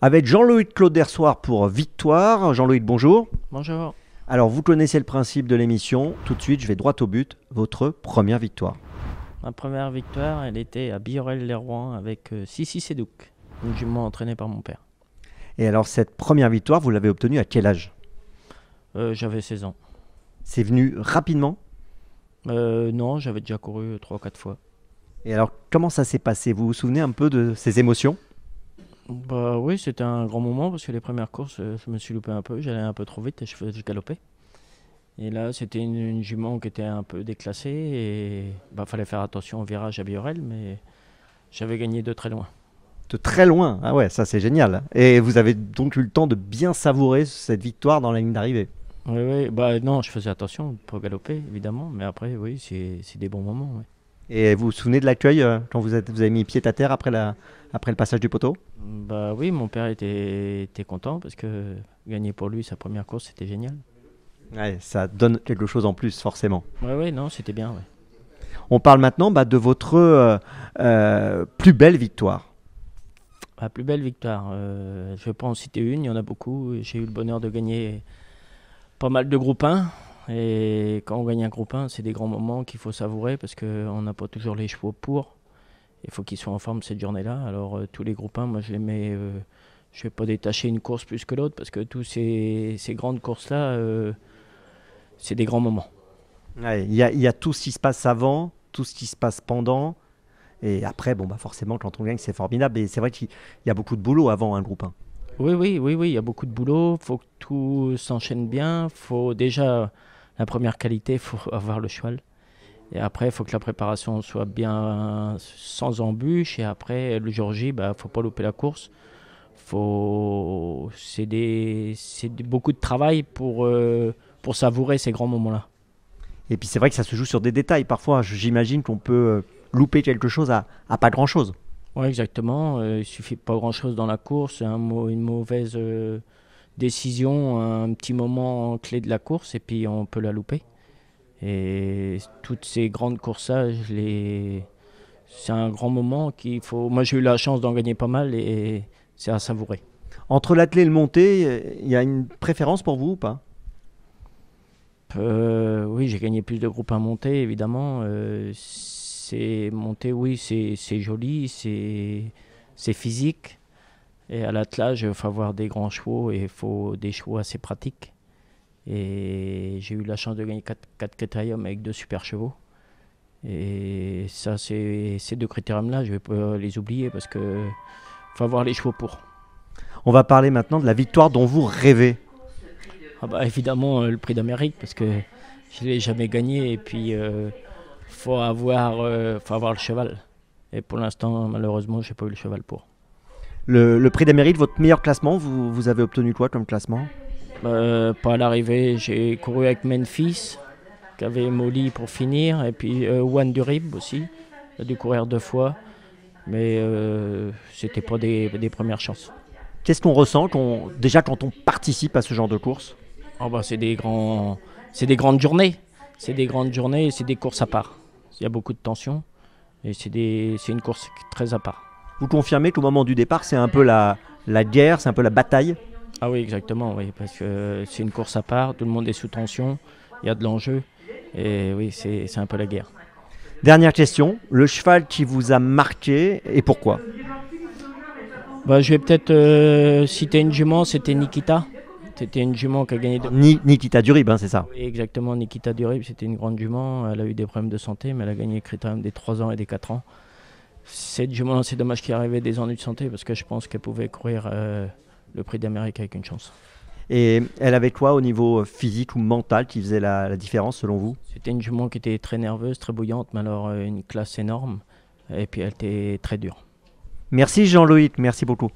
Avec Jean-Loïc Claude Dersoir pour Victoire. Jean-Loïc, bonjour. Bonjour. Alors, vous connaissez le principe de l'émission. Tout de suite, je vais droit au but. Votre première victoire. Ma première victoire, elle était à Biorel-les-Rouen avec Sissi Sedouk, une jument entraînée par mon père. Et alors, cette première victoire, vous l'avez obtenue à quel âge? J'avais 16 ans. C'est venu rapidement? Non, j'avais déjà couru 3 ou 4 fois. Et alors, comment ça s'est passé? Vous vous souvenez un peu de ces émotions? Bah oui, c'était un grand moment parce que les premières courses, je me suis loupé un peu, j'allais un peu trop vite et je galopais. Et là, c'était une jument qui était un peu déclassée et fallait faire attention au virage à Biorel, mais j'avais gagné de très loin. De très loin. Ah ouais, ça c'est génial. Et vous avez donc eu le temps de bien savourer cette victoire dans la ligne d'arrivée. Oui, oui, non, je faisais attention pour galoper, évidemment, mais après, oui, c'est des bons moments. Ouais. Et vous vous souvenez de l'accueil quand vous avez mis pied à terre après le passage du poteau? Bah oui, mon père était content parce que gagner pour lui sa première course, c'était génial. Ouais, ça donne quelque chose en plus, forcément. Ouais, non, c'était bien. Ouais. On parle maintenant de votre plus belle victoire. La plus belle victoire, je vais pas en citer une, il y en a beaucoup. J'ai eu le bonheur de gagner pas mal de groupe 1. Et quand on gagne un groupe 1, c'est des grands moments qu'il faut savourer parce qu'on n'a pas toujours les chevaux pour. Il faut qu'ils soient en forme cette journée-là. Alors tous les groupes 1, moi je les mets, je ne vais pas détacher une course plus que l'autre parce que tous ces grandes courses-là, c'est des grands moments. Ouais, il y a tout ce qui se passe avant, tout ce qui se passe pendant. Et après, forcément, quand on gagne, c'est formidable. Et c'est vrai qu'il y a beaucoup de boulot avant un groupe 1. Oui, il y a beaucoup de boulot. Il faut que tout s'enchaîne bien. Faut déjà, la première qualité, il faut avoir le cheval. Et après, il faut que la préparation soit bien sans embûches. Et après, le jour J, il ne faut pas louper la course. C'est beaucoup de travail pour savourer ces grands moments-là. Et puis c'est vrai que ça se joue sur des détails. Parfois, j'imagine qu'on peut louper quelque chose à pas grand-chose. Oui, exactement. Il suffit pas grand-chose dans la course. Une mauvaise décision, un petit moment clé de la course, et puis on peut la louper. Et toutes ces grandes courses-là, c'est un grand moment qu'il faut. Moi, j'ai eu la chance d'en gagner pas mal et c'est à savourer. Entre l'attelé et le monté, il y a une préférence pour vous ou pas? Oui, j'ai gagné plus de groupes à monter, évidemment. C'est monter, oui, c'est joli, c'est physique. Et à l'attelage, il faut avoir des grands chevaux et il faut des chevaux assez pratiques. Et j'ai eu la chance de gagner 4 critériums avec 2 super chevaux. Et ça, ces 2 critériums-là, je ne vais pas les oublier parce qu'il faut avoir les chevaux pour. On va parler maintenant de la victoire dont vous rêvez. Évidemment, le prix d'Amérique parce que je ne l'ai jamais gagné. Et puis, faut avoir le cheval. Et pour l'instant, malheureusement, je n'ai pas eu le cheval pour. Le prix d'Amérique, votre meilleur classement, vous avez obtenu quoi comme classement? Pas à l'arrivée, j'ai couru avec Memphis, qui avait Molly pour finir, et puis Juan Durib aussi, il a dû courir 2 fois, mais c'était pas des premières chances. Qu'est-ce qu'on ressent déjà quand on participe à ce genre de course? C'est des grandes journées, c'est des courses à part. Il y a beaucoup de tension, et c'est une course très à part. Vous confirmez qu'au moment du départ, c'est un peu la guerre, c'est un peu la bataille? Ah oui, exactement, oui, parce que c'est une course à part, tout le monde est sous tension, il y a de l'enjeu, et oui, c'est un peu la guerre. Dernière question, le cheval qui vous a marqué et pourquoi? Je vais peut-être citer une jument, c'était Nikita. C'était une jument qui a gagné... Nikita Durib, c'est ça? Oui, exactement, Nikita Durib, c'était une grande jument, elle a eu des problèmes de santé, mais elle a gagné le critérium des 3 ans et des 4 ans. Cette jument, c'est dommage qu'il arrivait des ennuis de santé, parce que je pense qu'elle pouvait courir le prix d'Amérique avec une chance. Et elle avait quoi au niveau physique ou mental qui faisait la différence selon vous? C'était une jument qui était très nerveuse, très bouillante, mais alors une classe énorme. Et puis elle était très dure. Merci Jean-Loïc, merci beaucoup.